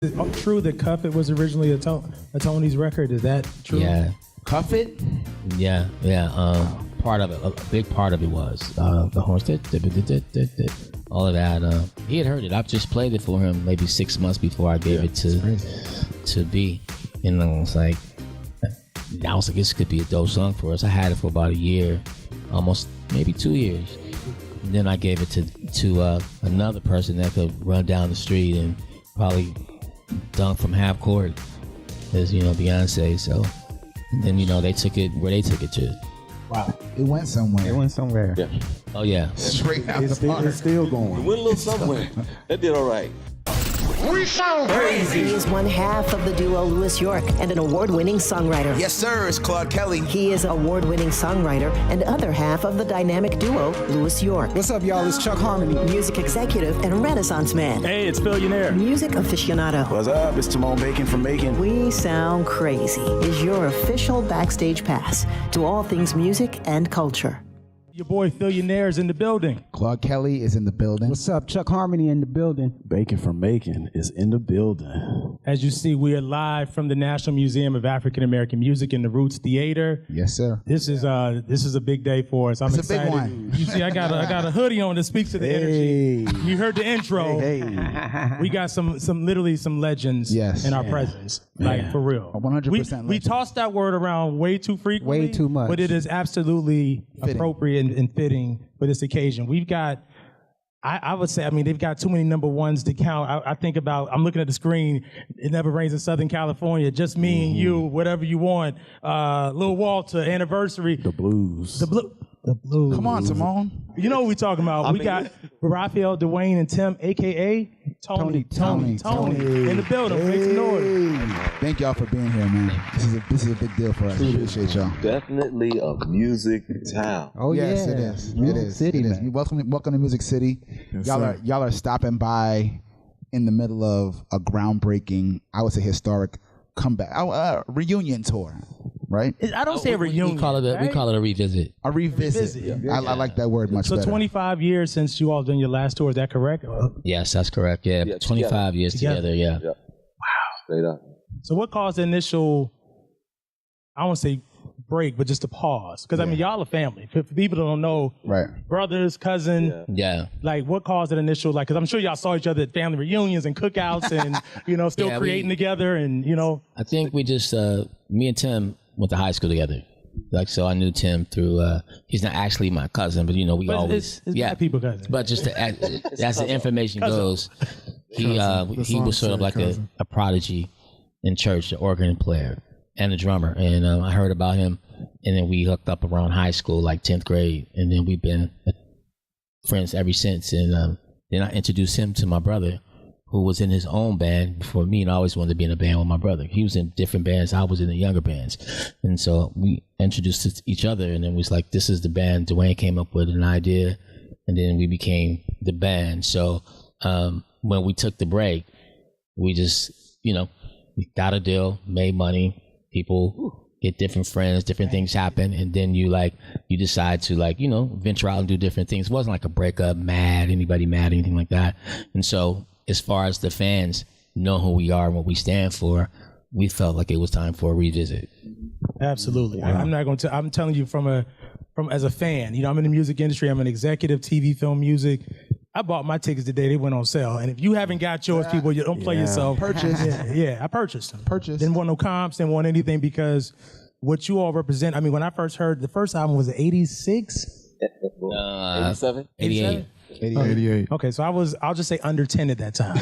Is it true that Cuff It was originally a Tony's record? Is that true? Yeah. Cuff It? Yeah. Part of it, a big part of it was the horns, all of that. He had heard it. I've just played it for him maybe 6 months before I gave it to B. And I was like, this could be a dope song for us. I had it for about a year, almost maybe 2 years. And then I gave it to another person that could run down the street and probably dunk from half court, as Beyonce. So, and then they took it where they took it to. Wow, it went somewhere. Yeah. Oh yeah, straight out the park. It's still going. It went a little somewhere. That did all right. We sound crazy. He is one half of the duo Louis York and an award-winning songwriter. Yes, sir. It's Claude Kelly. He is award-winning songwriter and other half of the dynamic duo Louis York. What's up, y'all? It's Chuck Harmony. Music executive and Renaissance man. Hey, it's Billionaire. Music aficionado. What's up? It's Timon Bacon from Macon. We Sound Crazy is your official backstage pass to all things music and culture. Your boy Billionaire is in the building. Claude Kelly is in the building. What's up? Chuck Harmony in the building. Bacon from Macon is in the building. As you see, we are live from the National Museum of African American Music in the Roots Theater. Yes, sir. This is a big day for us. I'm excited. It's a big one. You see, I got a hoodie on that speaks to the energy. You heard the intro. Hey. We got some legends in our presence. Like, for real. 100% We tossed that word around way too frequently. Way too much. But it is absolutely appropriate and fitting for this occasion. We've got, I would say, they've got too many number ones to count. I think about, I'm looking at the screen, It Never Rains in Southern California, Just Me and You, Whatever You Want, Lil Walter, Anniversary. The blues. The blues. Come on, Timon. You know what we're talking about. We got Raphael, Dwayne, and Tim, a.k.a. Tony in the building. Make some noise. Thank y'all for being here, man. This is a big deal for us. Appreciate y'all. Definitely a music town. Oh, yes, yeah. it is. Music City, it is. man. Welcome to Music City. Yes, y'all are stopping by in the middle of a groundbreaking, I would say historic comeback, reunion tour, right? I don't say a reunion. We call it a revisit. A revisit. I like that word much better. So 25 years since you all done your last tour, is that correct? Yes, that's correct. Yeah, 25 years together. Yeah. Wow. Straight up. So what caused the initial, I won't say break, but just a pause? Because y'all are family. For people that don't know, Right. brothers, cousin. Yeah. Like, what caused that initial? Like, because I'm sure y'all saw each other at family reunions and cookouts, and still creating together, and I think we just me and Tim went to high school together. Like, so I knew Tim through. He's not actually my cousin, but we always it's black people cousin. But just as the information goes, he was sort of like a prodigy in church, an organ player and a drummer, and I heard about him, and then we hooked up around high school, like 10th grade, and then we've been friends ever since. And then I introduced him to my brother, who was in his own band before me, and I always wanted to be in a band with my brother. He was in different bands, I was in the younger bands, and so we introduced each other, and then we was like, this is the band. Dwayne came up with an idea, and then we became the band. So when we took the break, we just we got a deal, made money, people get different friends, different things happen, and then you decide to venture out and do different things. It wasn't like a breakup, anybody mad, anything like that. And so as far as the fans know who we are and what we stand for, we felt like it was time for a revisit. Absolutely. Wow. I'm not going to. I'm telling you from as a fan. I'm in the music industry. I'm an executive, TV, film, music. I bought my tickets the day they went on sale, and if you haven't got yours, people, you don't play yourself. Purchase. I purchased them. Didn't want no comps. Didn't want anything because what you all represent. When I first heard the first album was 86. 87? 88. 88. Okay, so I'll just say under 10 at that time.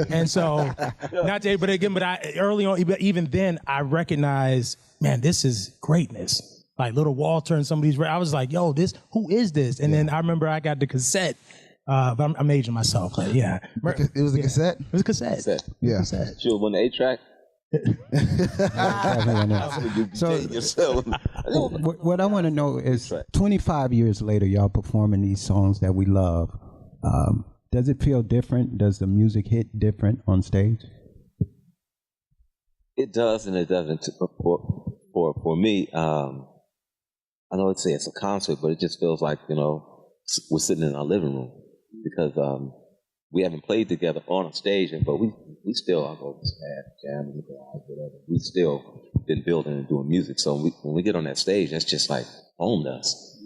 And so, not to, but early on, even then, I recognized, man, this is greatness. Like Little Walter and some of these, I was like, yo, who is this? And then I remember I got the cassette, but I'm aging myself. But yeah. It was a cassette? It was a cassette. Yeah. Cassette. She was on the 8-track? So, what I want to know is 25 years later, y'all performing these songs that we love. Does it feel different? Does the music hit different on stage? It does and it doesn't. For me, I know it's a concert, but it just feels like, we're sitting in our living room because we haven't played together on a stage, but we still, I'll go jam in the garage, whatever. We still been building and doing music. So when we get on that stage, that's just like home to us.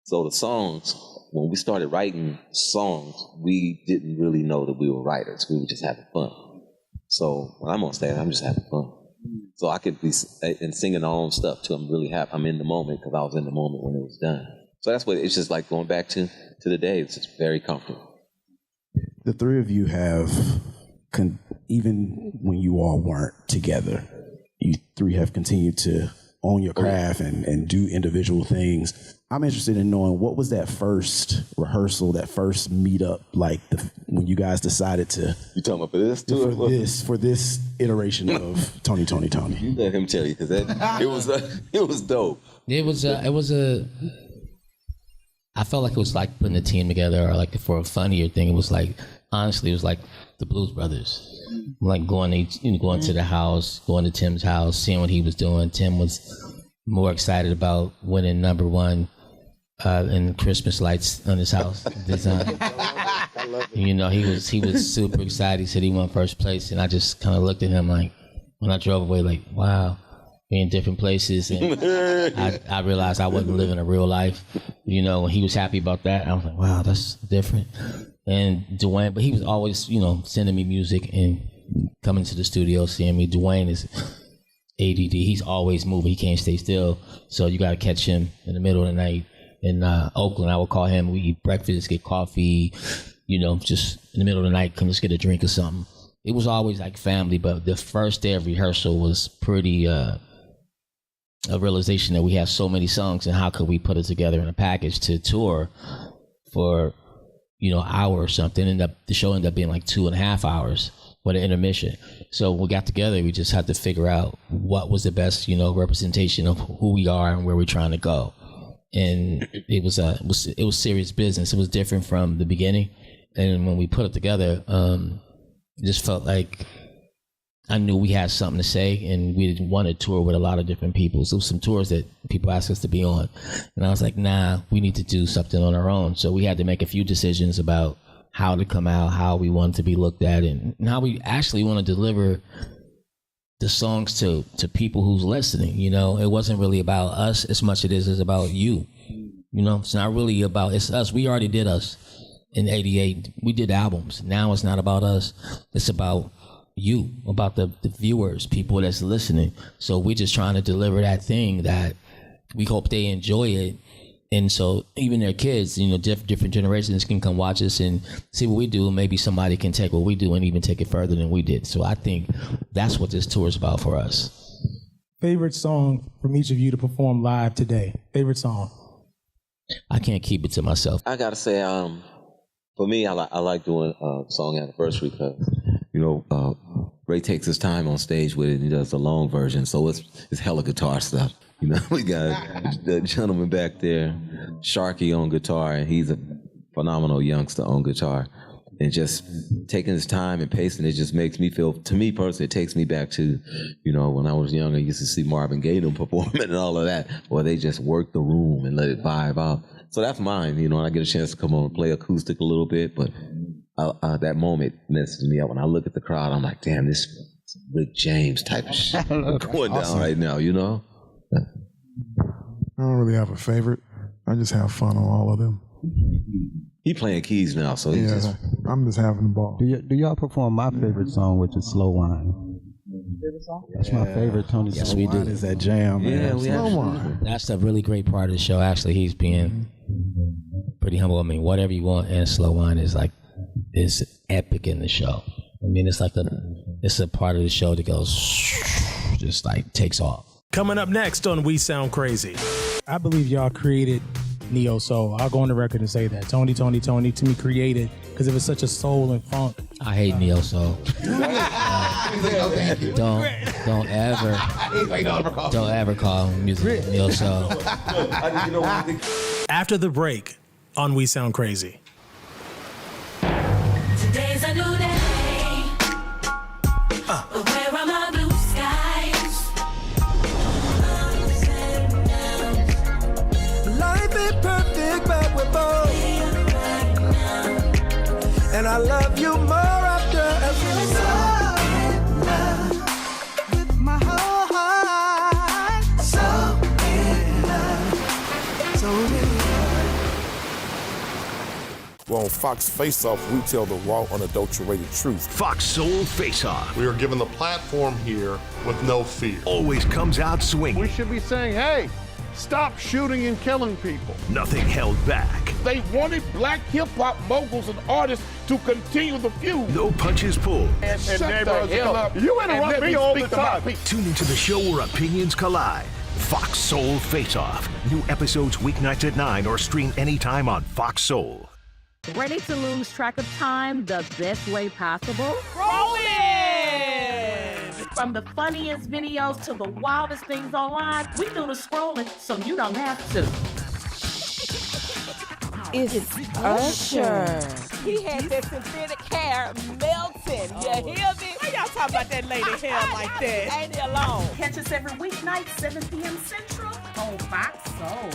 So the songs, when we started writing songs, we didn't really know that we were writers. We were just having fun. So when I'm on stage, I'm just having fun. So I could be and singing our own stuff too. I'm really happy. I'm in the moment because I was in the moment when it was done. So that's what it's just like going back to the day. It's just very comfortable. The three of you have, even when you all weren't together, you three have continued to own your craft and do individual things. I'm interested in knowing, what was that first rehearsal, that first meetup like when you guys decided to... You talking about for this too? For this iteration of Tony. You let him tell you, because it was dope. It was I felt like it was like putting a team together, or like for a funnier thing. It was like, honestly, it was like the Blues Brothers. Like going to the house, going to Tim's house, seeing what he was doing. Tim was more excited about winning #1 in Christmas lights on his house design. You know, he was super excited. He said he won first place, and I just kind of looked at him like, when I drove away, like, wow. Be in different places, and I realized I wasn't living a real life. You know, when he was happy about that, I was like, wow, that's different. And Dwayne, but he was always, sending me music and coming to the studio, seeing me. Dwayne is ADD. He's always moving. He can't stay still. So you got to catch him in the middle of the night. In Oakland, I would call him. We eat breakfast, get coffee, just in the middle of the night, come let's get a drink or something. It was always like family, but the first day of rehearsal was pretty... a realization that we have so many songs, and how could we put it together in a package to tour for, hour or something. The show ended up being like 2.5 hours with an intermission. So when we got together, we just had to figure out what was the best, representation of who we are and where we're trying to go. And it was serious business. It was different from the beginning. And when we put it together, it just felt like I knew we had something to say, and we didn't want to tour with a lot of different people. So some tours that people asked us to be on. And I was like, nah, we need to do something on our own. So we had to make a few decisions about how to come out, how we wanted to be looked at, and how we actually want to deliver the songs to people who's listening. It wasn't really about us as much as it is about you. It's not really about, it's us. We already did us in '88. We did albums. Now it's not about us. It's about you, about the viewers, people that's listening. So we're just trying to deliver that thing that we hope they enjoy it. And so even their kids, different generations can come watch us and see what we do. Maybe somebody can take what we do and even take it further than we did. So I think that's what this tour is about for us. Favorite song from each of you to perform live today? Favorite song? I can't keep it to myself. I gotta say, for me, I like doing Song Anniversary because Ray takes his time on stage with it, and he does the long version, so it's hella guitar stuff. We got the gentleman back there, Sharky on guitar, and he's a phenomenal youngster on guitar. And just taking his time and pacing it just makes me feel, to me personally, it takes me back to, when I was younger, I used to see Marvin Gaye performing and all of that, where they just work the room and let it vibe out. So that's mine, and I get a chance to come on and play acoustic a little bit, but that moment messes me up. When I look at the crowd, I'm like, damn, this Rick James type of shit going down right now, I don't really have a favorite. I just have fun on all of them. He playing keys now, so I'm just having the ball. Do y'all perform my favorite song, which is Slow Wine? Favorite song? That's my favorite Tony song. Yes, we do. Is that jam? Yeah, man. Slow Wine. That's a really great part of the show. Actually, he's being pretty humble. I mean, whatever you want, and Slow Wine is epic in the show. I mean, it's a part of the show that goes just like takes off. Coming up next on We Sound Crazy. I believe y'all created neo soul. I'll go on the record and say that. Tony, to me, created, because it was such a soul and funk. I hate neo soul. Don't ever call music neo soul. After the break on We Sound Crazy. Today's a new day. Where are my blue skies? Life ain't perfect, but we're bold. on Fox Face Off, we tell the raw, unadulterated truth. Fox Soul Face Off. We are given the platform here with no fear. Always comes out swinging. We should be saying, hey, stop shooting and killing people. Nothing held back. They wanted black hip-hop moguls and artists to continue the feud. No punches pulled. And neighborhoods come up. You interrupt me all the time. Tune into the show where opinions collide. Fox Soul Face Off. New episodes weeknights at 9 or stream anytime on Fox Soul. Ready to lose track of time the best way possible? Rolling! From the funniest videos to the wildest things online, we do the scrolling so you don't have to. It's Usher. He had that synthetic hair melting. You hear me? Why y'all talking about that lady hair like that? Ain't he alone? Catch us every weeknight, 7 p.m. Central on Fox Soul.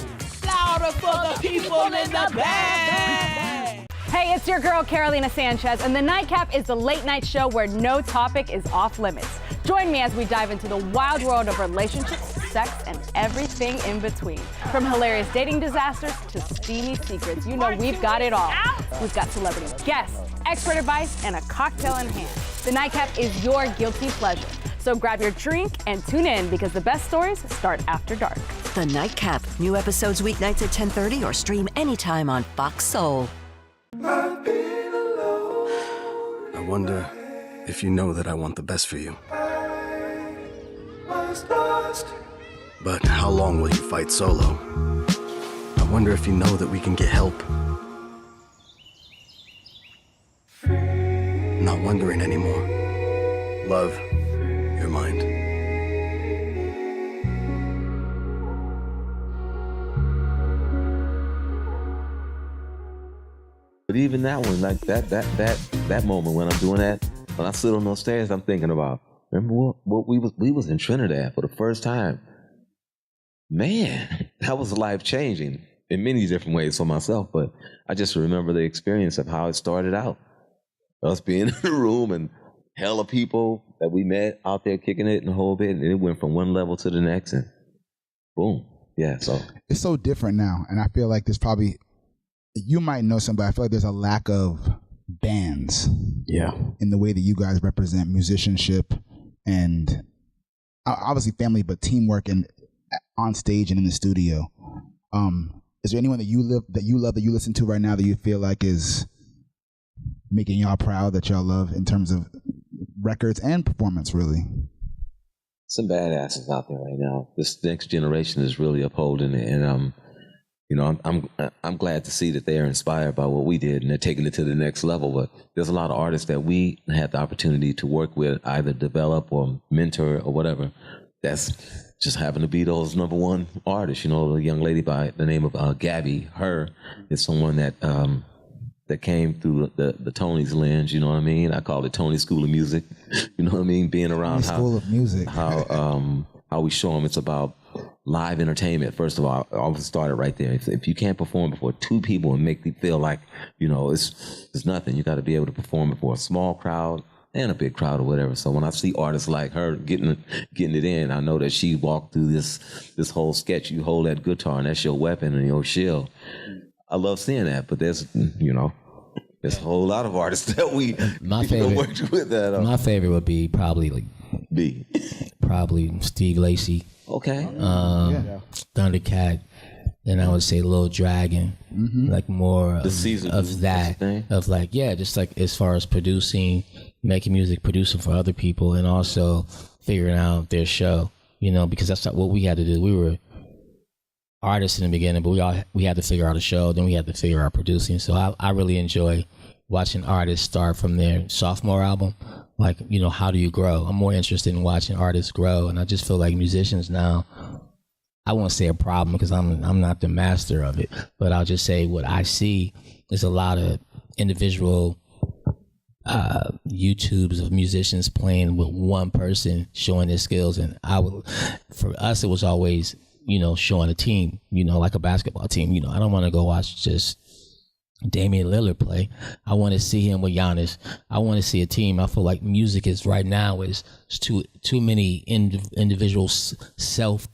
Louder for the people in the back. Hey, it's your girl Carolina Sanchez, and The Nightcap is the late night show where no topic is off limits. Join me as we dive into the wild world of relationships, sex, and everything in between. From hilarious dating disasters to steamy secrets, you know we've got it all. We've got celebrity guests, expert advice, and a cocktail in hand. The Nightcap is your guilty pleasure. So grab your drink and tune in because the best stories start after dark. The Nightcap. New episodes weeknights at 10:30 or stream anytime on Fox Soul. I wonder if you know that I want the best for you. But how long will you fight solo? I wonder if you know that we can get help. Not wondering anymore. Love, your mind. But even that one, like that moment when I'm doing that, when I sit on those stairs, I'm thinking about, remember what we was in Trinidad for the first time. Man, that was life-changing in many different ways for myself, but I just remember the experience of how it started out. Us being in the room and hella people that we met out there kicking it and the whole bit, and it went from one level to the next, and boom. Yeah, so. It's so different now, and I feel like there's probably, you might know somebody, I feel like there's a lack of bands. Yeah. In the way that you guys represent musicianship and obviously family, but teamwork and on stage and in the studio. Is there anyone that you love that you listen to right now that you feel like is making y'all proud, that y'all love in terms of records and performance, really? Some badasses out there right now. This next generation is really upholding it, and you know, I'm glad to see that they're inspired by what we did and they're taking it to the next level. But there's a lot of artists that we had the opportunity to work with, either develop or mentor or whatever. That's just happen to be those number one artists. You know, a young lady by the name of Gabby. Her is someone that that came through the Tony's lens. You know what I mean? I call it Tony School of Music. You know what I mean? Being around School of Music. How we show them it's about live entertainment. First of all, I always started right there. If you can't perform before two people and make them feel like, you know, it's nothing, you got to be able to perform before a small crowd and a big crowd or whatever. So when I see artists like her getting it in, I know that she walked through this whole sketch. You hold that guitar and that's your weapon and your shield. I love seeing that, but there's a whole lot of artists that we worked with that. My favorite would be probably probably Steve Lacy. Okay. Thundercat. Then I would say Lil Dragon, like more of that, of like, yeah, just like as far as producing, making music, producing for other people, and also figuring out their show, you know, because that's what we had to do. We were artists in the beginning, but we had to figure out a show, then we had to figure out producing. So I really enjoy watching artists start from their sophomore album. Like, you know, how do you grow? I'm more interested in watching artists grow, and I just feel like musicians now, I won't say a problem because I'm not the master of it, but I'll just say what I see is a lot of individual YouTubes of musicians playing with one person showing their skills, and for us it was always, you know, showing a team, you know, like a basketball team. You know, I don't want to go watch just Damian Lillard play. I want to see him with Giannis. I want to see a team. I feel like music is right now is too many individual self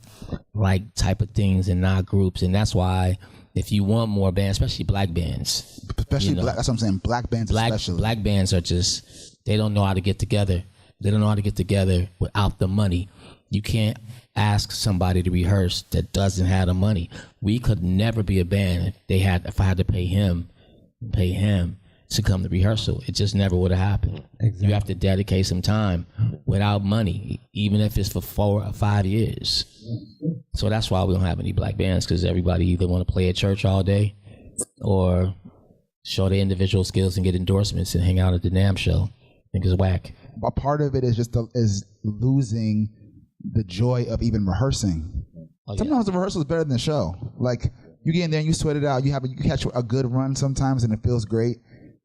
like type of things and not groups, and that's why if you want more bands, especially black bands. Especially black, that's what I'm saying, black bands especially. Black bands are just, they don't know how to get together. They don't know how to get together without the money. You can't ask somebody to rehearse that doesn't have the money. We could never be a band if I had to pay him to come to rehearsal. It just never would have happened. Exactly. You have to dedicate some time without money, even if it's for 4 or 5 years. So that's why we don't have any black bands, because everybody either want to play at church all day or show their individual skills and get endorsements and hang out at the NAMM show. I think it's whack. A part of it is just is losing the joy of even rehearsing. Sometimes the rehearsal is better than the show. Like, you get in there and you sweat it out. You catch a good run sometimes, and it feels great.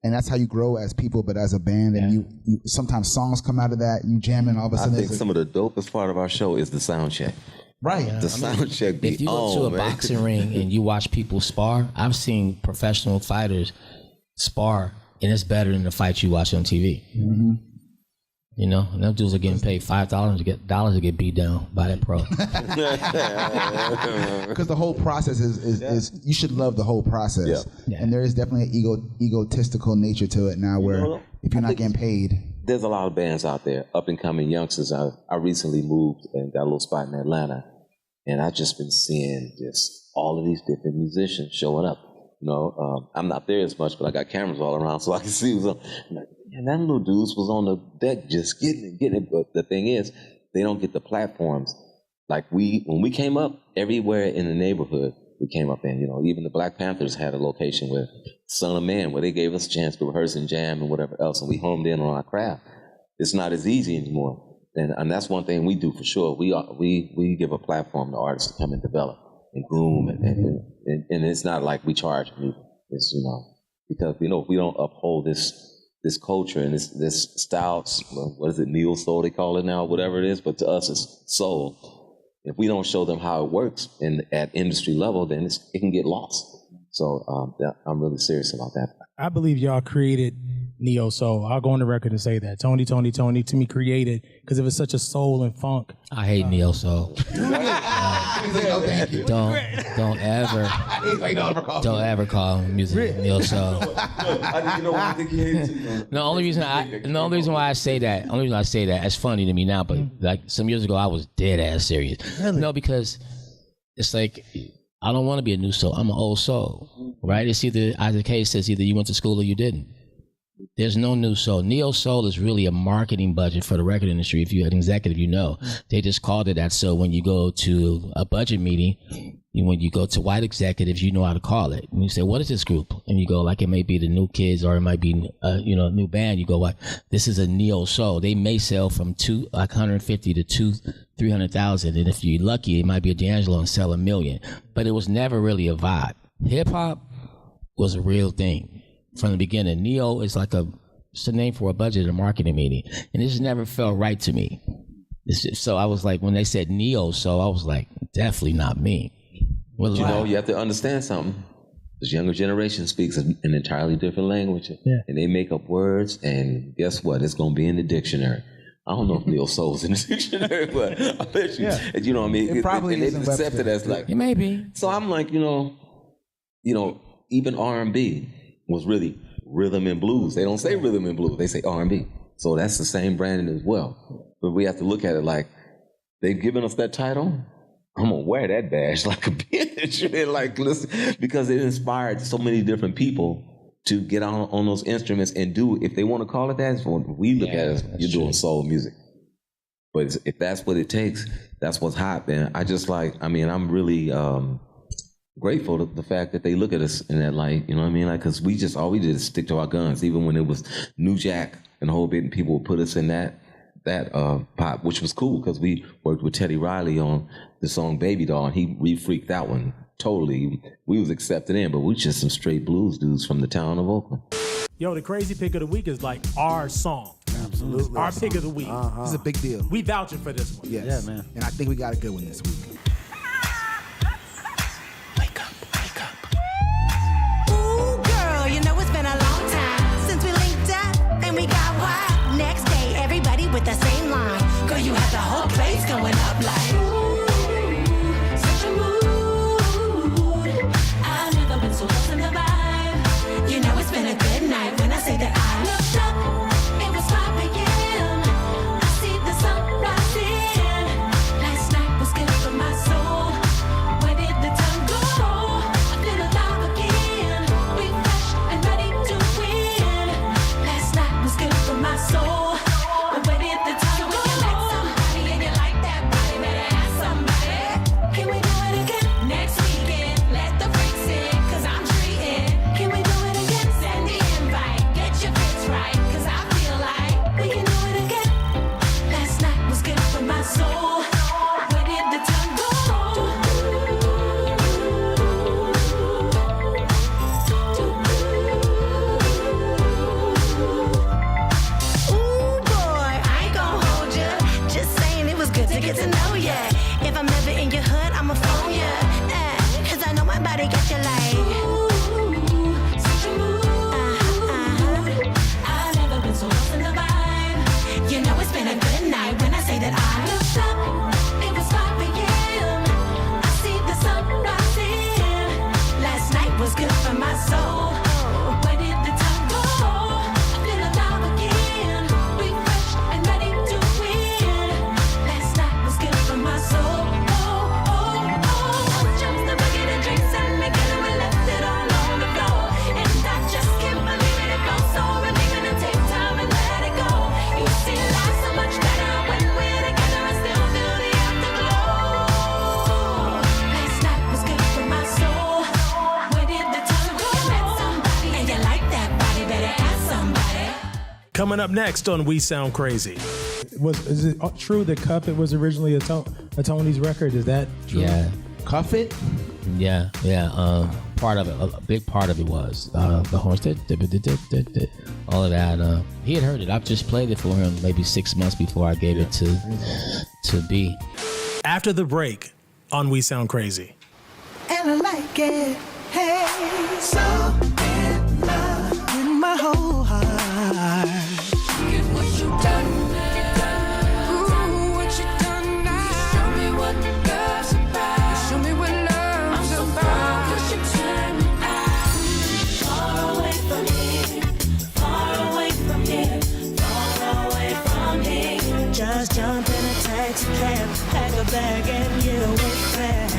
And that's how you grow as people, but as a band. And you sometimes songs come out of that. You jam in, all of a sudden. I think some of the dopest part of our show is the sound check. Right. The sound check be If you go to a boxing ring and you watch people spar, I've seen professional fighters spar, and it's better than the fight you watch on TV. Mm-hmm. You know, and them dudes are getting paid $5 to get beat down by that pro. Because the whole process is you should love the whole process. Yeah. And there is definitely an egotistical nature to it now, where if you're not getting paid. There's a lot of bands out there, up and coming youngsters. I recently moved and got a little spot in Atlanta, and I've just been seeing just all of these different musicians showing up. You know, I'm not there as much, but I got cameras all around so I can see what's on. I'm like, and that little dudes was on the deck just getting it. But the thing is, they don't get the platforms. Like when we came up, everywhere in the neighborhood, we came up in. You know, even the Black Panthers had a location with Son of Man, where they gave us a chance to rehearse and jam and whatever else, and we homed in on our craft. It's not as easy anymore, and that's one thing we do for sure. We give a platform to artists to come and develop and groom, and it's not like we charge people. It's, you know, because if we don't uphold this culture and this style, what is it, neo soul they call it now, whatever it is, but to us it's soul. If we don't show them how it works at industry level, then it can get lost. So I'm really serious about that. I believe y'all created neo soul. I'll go on the record and say that Tony to me created, because it was such a soul and funk. I hate neo soul. Don't ever call music neo soul. The only reason why I say that, it's funny to me now, but like some years ago I was dead ass serious. Really? No, because it's like, I don't want to be a new soul. I'm an old soul, right? It's either, as the case says, either you went to school or you didn't. There's no new soul. Neo soul is really a marketing budget for the record industry. If you're an executive, you know. They just called it that. So when you go to a budget meeting, when you go to white executives, you know how to call it. And you say, what is this group? And you go, like, it may be the New Kids, or it might be a new band. You go, what? This is a neo soul. They may sell from 150 to 300,000. And if you're lucky, it might be a D'Angelo and sell 1 million. But it was never really a vibe. Hip hop was a real thing. From the beginning, neo is like it's a name for a budget at a marketing meeting, and it just never felt right to me. So I was like, when they said neo, so I was like, definitely not me. You have to understand something. This younger generation speaks an entirely different language, and they make up words, and guess what? It's going to be in the dictionary. I don't know if neo soul's in the dictionary, but I bet you, you know what I mean? It probably is. They accept it as like, it may be. So I'm like, even R&B was really rhythm and blues. They don't say rhythm and blues. They say R&B. So that's the same branding as well. But we have to look at it like, they've given us that title. I'm gonna wear that badge like a bitch, and like, listen, because it inspired so many different people to get on those instruments and do. If they want to call it that, we look at it as you're doing soul music. But if that's what it takes, that's what's hot, man. I'm really grateful to the fact that they look at us in that light, you know what I mean? Like, because all we did is stick to our guns, even when it was New Jack and the whole bit, and people would put us in that pop, which was cool, because we worked with Teddy Riley on the song Baby Doll, and he re-freaked that one totally. We was accepted in, but we just some straight blues dudes from the town of Oakland. Yo, the crazy pick of the week is like our song. Absolutely. Our pick of the week. This is a big deal. We vouching for this one. Yes. Yeah, man. And I think we got a good one this week. With the same line, girl, you have the whole place going up like, ooh, such a mood. I never You know it's been a good night when I say that I looked up. It was 5 a.m. I see the sun rising. Last night was good for my soul. Where did the time go? I feel alive again, refreshed and ready to win. Last night was good for my soul. Jumps the bucket and drinks and make it, and we left it all on the floor. And I just can't believe it. It felt so relieving to take time and let it go. You see, life's so much better when we're together and still feel the afterglow. Last night was good for my soul. Where did the time go? You met somebody and you like that body, better ask somebody. Coming up next on We Sound Crazy. Is it true that Cuff It was originally a Tony's record? Is that true? Yeah. Cuff It? Yeah. Part of it, a big part of it was the horns, all of that. He had heard it. I've just played it for him maybe 6 months before I gave it to B. After the break on We Sound Crazy. And I like it. Hey, so in love in my whole heart. Get what you done now. Ooh, what you done now. Show me what love's about. Show me what love's about. 'Cause you turn me out. Far away from here. Far away from here. Far away from here. Just jump in a taxi cab. Pack a bag and get away fast.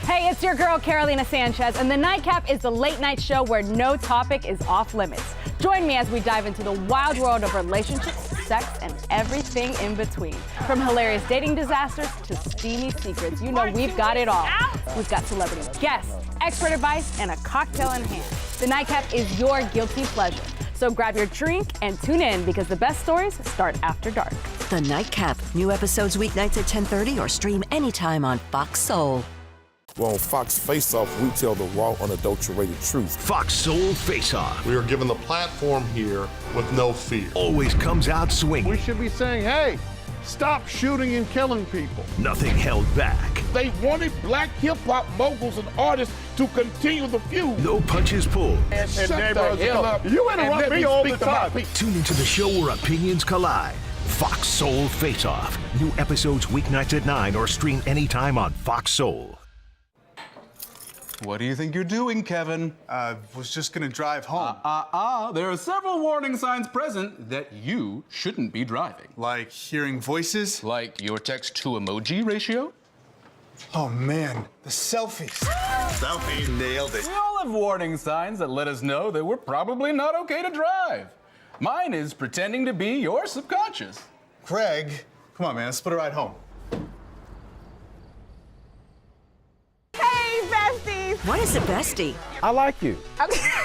Hey, it's your girl Carolina Sanchez, and the Nightcap is the late night show where no topic is off limits. Join me as we dive into the wild world of relationships, sex, and everything in between. From hilarious dating disasters to steamy secrets, you know we've got it all. We've got celebrity guests, expert advice, and a cocktail in hand. The Nightcap is your guilty pleasure. So grab your drink and tune in because the best stories start after dark. The Nightcap. New episodes weeknights at 10:30 or stream anytime on Fox Soul. Well, on Fox Face Off, we tell the raw, unadulterated truth. Fox Soul Face Off. We are given the platform here with no fear. Always comes out swinging. We should be saying, hey, stop shooting and killing people. Nothing held back. They wanted black hip-hop moguls and artists to continue the feud. No punches pulled. And shut the hell up. You interrupt me all the time. Tune into the show where opinions collide. Fox Soul Face Off. New episodes weeknights at 9 or stream anytime on Fox Soul. What do you think you're doing, Kevin? Was just gonna drive home. There are several warning signs present that you shouldn't be driving. Like hearing voices? Like your text-to-emoji ratio? Oh man, the selfies. Selfie, nailed it. We all have warning signs that let us know that we're probably not okay to drive. Mine is pretending to be your subconscious. Craig, come on man, let's split a ride home. Hey, besties! What is a bestie? I like you.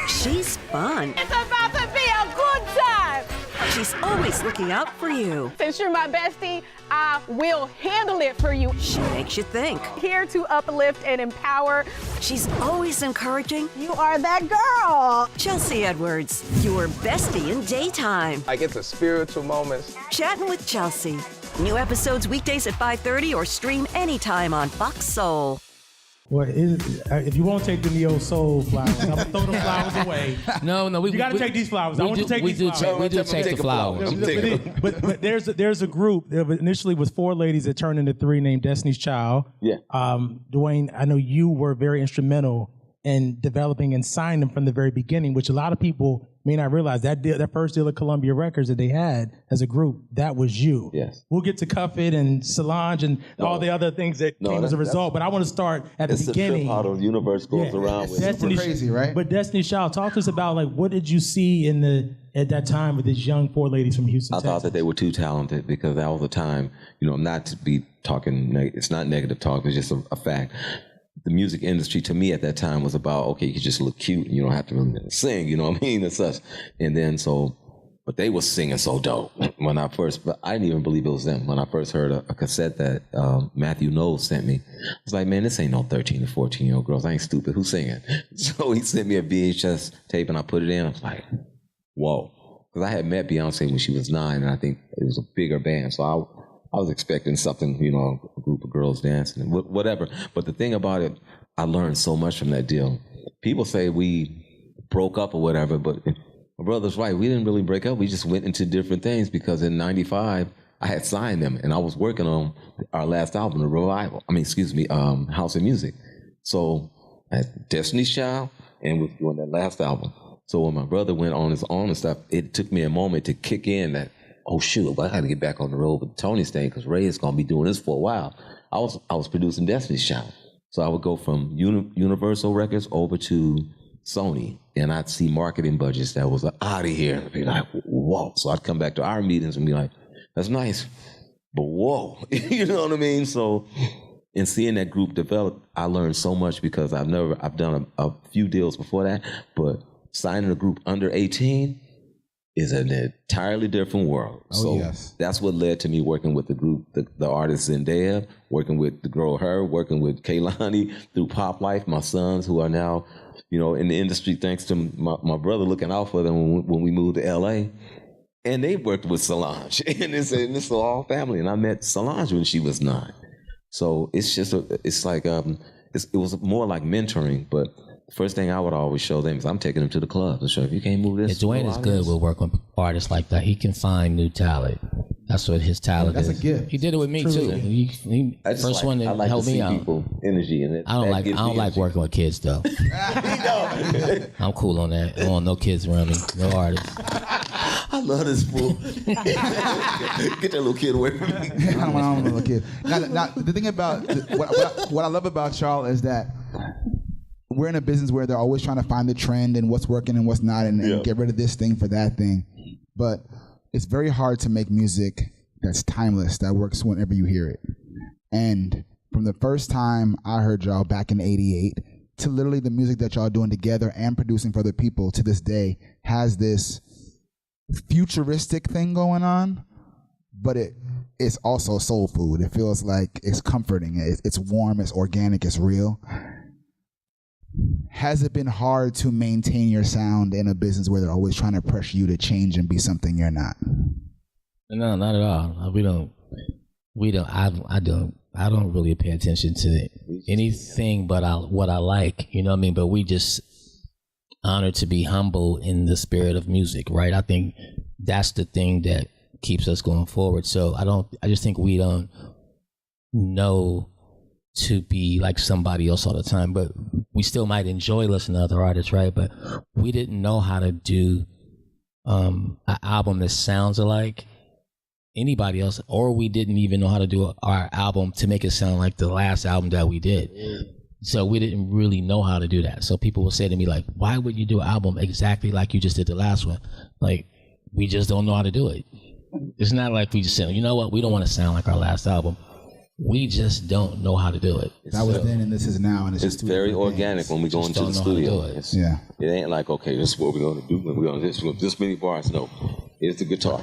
She's fun. It's about to be a good time! She's always looking out for you. Since you're my bestie, I will handle it for you. She makes you think. Here to uplift and empower. She's always encouraging. You are that girl. Chelsea Edwards, your bestie in daytime. I get the spiritual moments. Chatting with Chelsea. New episodes weekdays at 5:30 or stream anytime on Fox Soul. Well, if you won't take the neo soul flowers, I'm gonna throw the flowers away. No, You got to take these flowers. I want you to take these flowers. We do take the flowers. But there's a group. There initially was 4 ladies that turned into 3 named Destiny's Child. Yeah. Dwayne, I know you were very instrumental in developing and signing them from the very beginning, which a lot of people may not realize. That first deal at Columbia Records that they had as a group, that was you. Yes. We'll get to Cuff It and Solange and all the other things that came as a result. But I want to start at the beginning. It's how the universe goes around with Destiny's, crazy, right? But Destiny's Child, talk to us about what did you see at that time with these young 4 ladies from Houston, I thought that they were too talented because all the time, not to be talking, it's not negative talk, it's just a fact. The music industry to me at that time was about, okay, you can just look cute and you don't have to really sing, you know what I mean, and such. And then but they were singing so dope when but I didn't even believe it was them. When I first heard a cassette that Matthew Knowles sent me, I was like, man, this ain't no 13 or 14-year-old girls. I ain't stupid. Who's singing? So he sent me a VHS tape and I put it in. I was like, whoa. Because I had met Beyonce when she was 9 and I think it was a bigger band. So I was expecting something, a group of girls dancing, whatever. But the thing about it, I learned so much from that deal. People say we broke up or whatever, but my brother's right. We didn't really break up. We just went into different things because in '95 I had signed them and I was working on our last album, The Revival. House of Music. So I had Destiny's Child and was doing that last album. So when my brother went on his own and stuff, it took me a moment to kick in that, oh shoot, I got to get back on the road with Tony's thing because Ray is going to be doing this for a while. I was producing Destiny's Child. So I would go from Universal Records over to Sony, and I'd see marketing budgets that was out of here. And I'd be like, whoa. So I'd come back to our meetings and be like, that's nice, but whoa. You know what I mean? So in seeing that group develop, I learned so much because I've done a few deals before that, but signing a group under 18 is an entirely different world. That's what led to me working with the group, the artist Zendaya, working with the girl Her, working with Kehlani through Pop Life, my sons who are now, in the industry thanks to my brother looking out for them when we moved to LA. And they worked with Solange. And it's all family. And I met Solange when she was 9. So it's just, it was more like mentoring, but the first thing I would always show them is I'm taking them to the club. So if you can't move this. Dwayne is good with working with artists like that. He can find new talent. That's what his talent is. That's a gift. He did it with me too. He first one that helped me out. Energy and I don't like working with kids though. I'm cool on that. I don't want no kids around me. No artists. I love this fool. Get that little kid away from me. I don't want a little kid. Now, the thing about what I love about y'all is that we're in a business where they're always trying to find the trend and what's working and what's not, and get rid of this thing for that thing. But it's very hard to make music that's timeless, that works whenever you hear it. And from the first time I heard y'all back in '88 to literally the music that y'all doing together and producing for other people to this day has this futuristic thing going on, but it's also soul food. It feels like it's comforting. It's warm, it's organic, it's real. Has it been hard to maintain your sound in a business where they're always trying to pressure you to change and be something you're not? No, not at all. I don't really pay attention to anything but what I like, you know what I mean? But we just honored to be humble in the spirit of music, right? I think that's the thing that keeps us going forward. So I just think we don't know to be like somebody else all the time, but we still might enjoy listening to other artists, right? But we didn't know how to do an album that sounds alike anybody else, or we didn't even know how to do our album to make it sound like the last album that we did. So we didn't really know how to do that. So people will say to me like, why would you do an album exactly like you just did the last one? Like, we just don't know how to do it. It's not like we just said, you know what, we don't want to sound like our last album. We just don't know how to do it. That was then and this is now. And it's very organic when we go into the studio. It ain't like, okay, this is what we're going to do. We're going to this many bars. No, it's the guitar.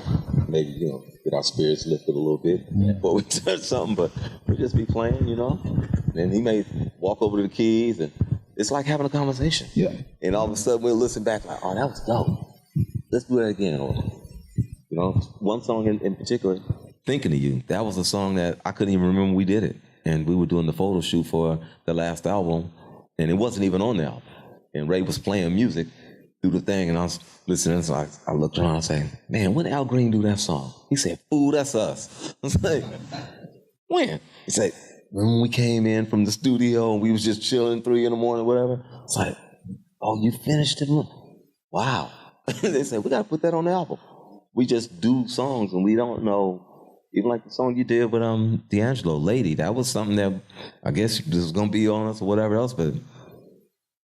Maybe, get our spirits lifted a little bit before we touch something, but we'll just be playing, And he may walk over to the keys, and it's like having a conversation. Yeah. And all of a sudden we'll listen back like, oh, that was dope. Let's do that again. Or, one song in particular, Thinking of You, that was a song that I couldn't even remember we did it. And we were doing the photo shoot for the last album, and it wasn't even on the album. And Ray was playing music through the thing, and I was listening, so I looked around and said, man, when did Al Green do that song? He said, fool, that's us. I was like, when? He said, when we came in from the studio and we was just chilling 3 a.m, whatever. It's like, oh, you finished it? Wow. They said, we got to put that on the album. We just do songs, and we don't know. Even like the song you did with D'Angelo, Lady, that was something that I guess this was going to be on us or whatever else, but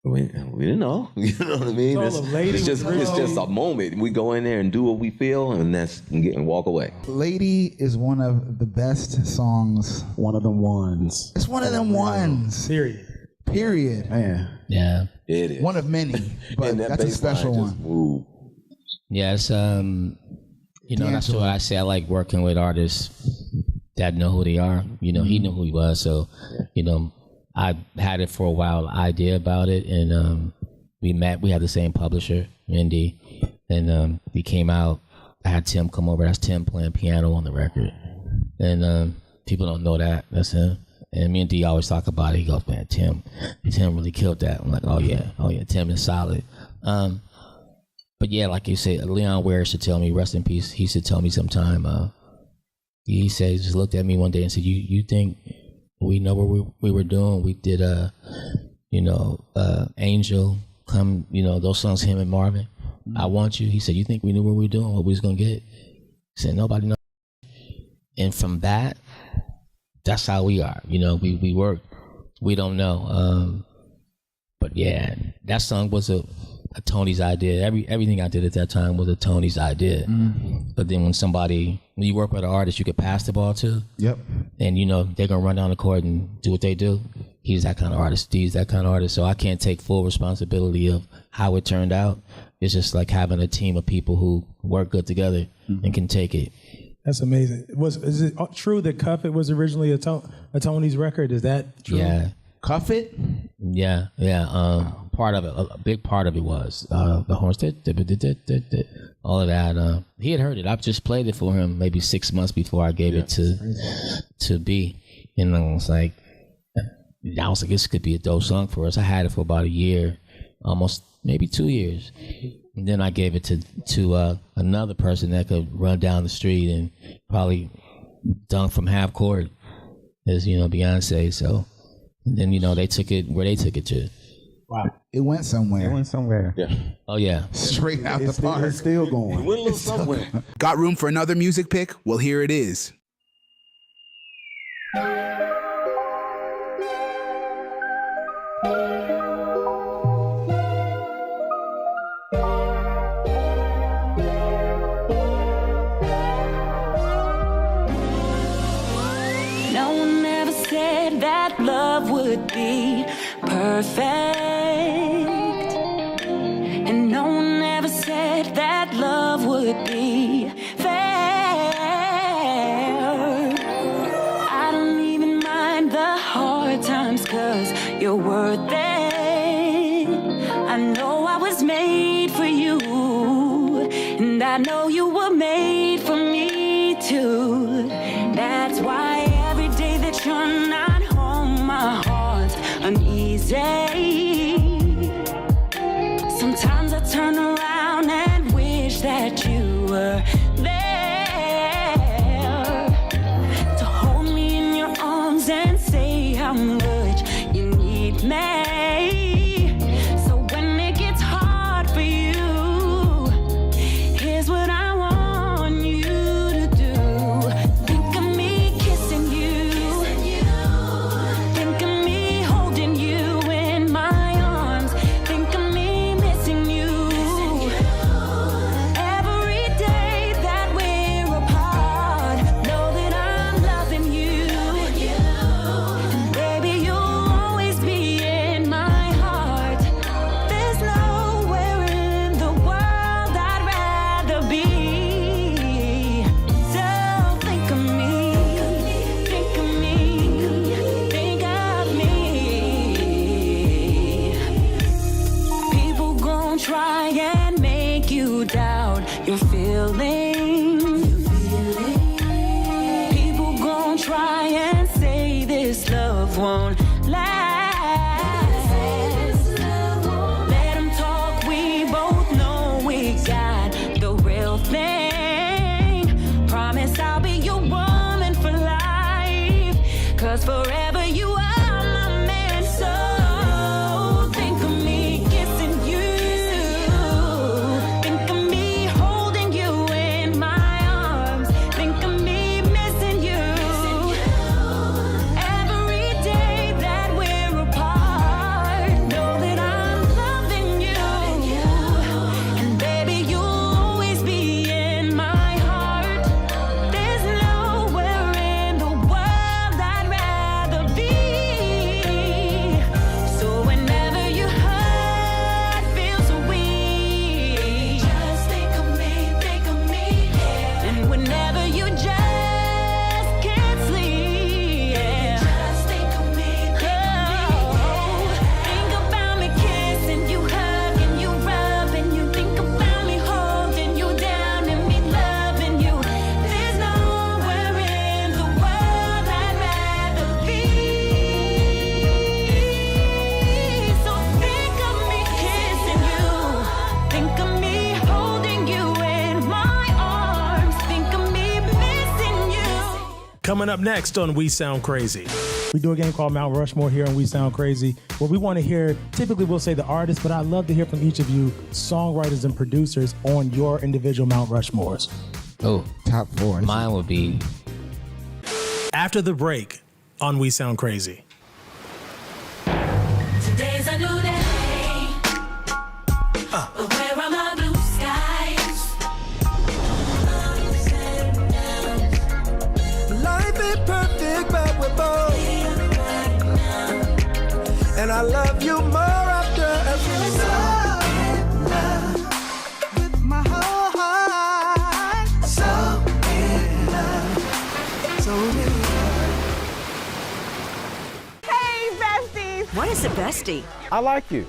we didn't know. You know what I mean? It's just a moment. We go in there and do what we feel, and walk away. Lady is one of the best songs. One of them ones. It's one of them ones. Period. Man. Yeah. It is. One of many, but that's a special one. Yeah, it's that's what I say. I like working with artists that know who they are. He knew who he was, so I had it for a while, idea about it, and we met. We had the same publisher, Mindy, and we came out. I had Tim come over. That's Tim playing piano on the record, and people don't know that. That's him. And me and D always talk about it. He goes, man, Tim really killed that. I'm like, oh yeah, Tim is solid. But yeah, like you said, Leon Ware should tell me, rest in peace. He should tell me sometime. He said, just looked at me one day and said, "You think we know what we were doing? We did Angel, Come, those songs, him and Marvin. I Want You." He said, "You think we knew what we were doing, what we was gonna get?" He said, "Nobody knows." And from that, that's how we are. We work. We don't know. But yeah, that song was a Tony's idea. Everything I did at that time was a Tony's idea. But then when you work with an artist you could pass the ball to, yep, and they're gonna run down the court and do what they do. He's that kind of artist. He's that kind of artist. So I can't take full responsibility of how it turned out. It's just like having a team of people who work good together and can take it. That's amazing. Is it true that Cuff It was originally a Tony's record? Is that true? Yeah. Cuff It? Yeah. Part of it, a big part of it was the horns, all of that. He had heard it. I just played it for him maybe 6 months before I gave it to B. And I was like, this could be a dope song for us. I had it for about a year, almost maybe 2 years. And then I gave it to another person that could run down the street and probably dunk from half court, as Beyonce. So, and then they took it where they took it to. Wow, it went somewhere. Yeah. Oh yeah. Straight out the park. It's still going. It went a little somewhere. Got room for another music pick? Well, here it is. No one ever said that love would be perfect, and no one ever said that love would be fair. I don't even mind the hard times, 'cause you're worth it. I know I was made for you, and I know you were made for me too. That's why every day that you're not home, my heart's uneasy. Sometimes I turn around and wish that you were there to hold me in your arms and say how much you need me. So when it gets hard for you, here's what I want you to do. Think of me kissing you. Think of me holding you in my arms. Think of me missing you. Every day that we're apart, know that I'm loving you. And baby, you'll always be in my heart. There's nowhere in the world I'd rather be. So think of me, think of me, think of me. People gon' try and make you doubt your feelings. People gon' try and say this love won't last. Let 'em talk, we both know we got the real thing. Promise I'll be your woman for life, 'cause forever you are my man. So think of me kissing you. Think of me holding you in my arms. Think of me missing you. Every day that we're apart, know that I'm loving you. And baby, you'll always be in my heart. There's nowhere in the world I'd rather be. Coming up next on We Sound Crazy. We do a game called Mount Rushmore here on We Sound Crazy, where we want to hear, typically we'll say the artist, but I'd love to hear from each of you, songwriters and producers, on your individual Mount Rushmores. Oh, top 4. Mine would be... After the break on We Sound Crazy. Today's a new day. But where are my blue skies? Life ain't perfect, but we're bold. And I love you more after every song. With my whole heart. So in love. So in love. Hey, besties. What is a bestie? I like you.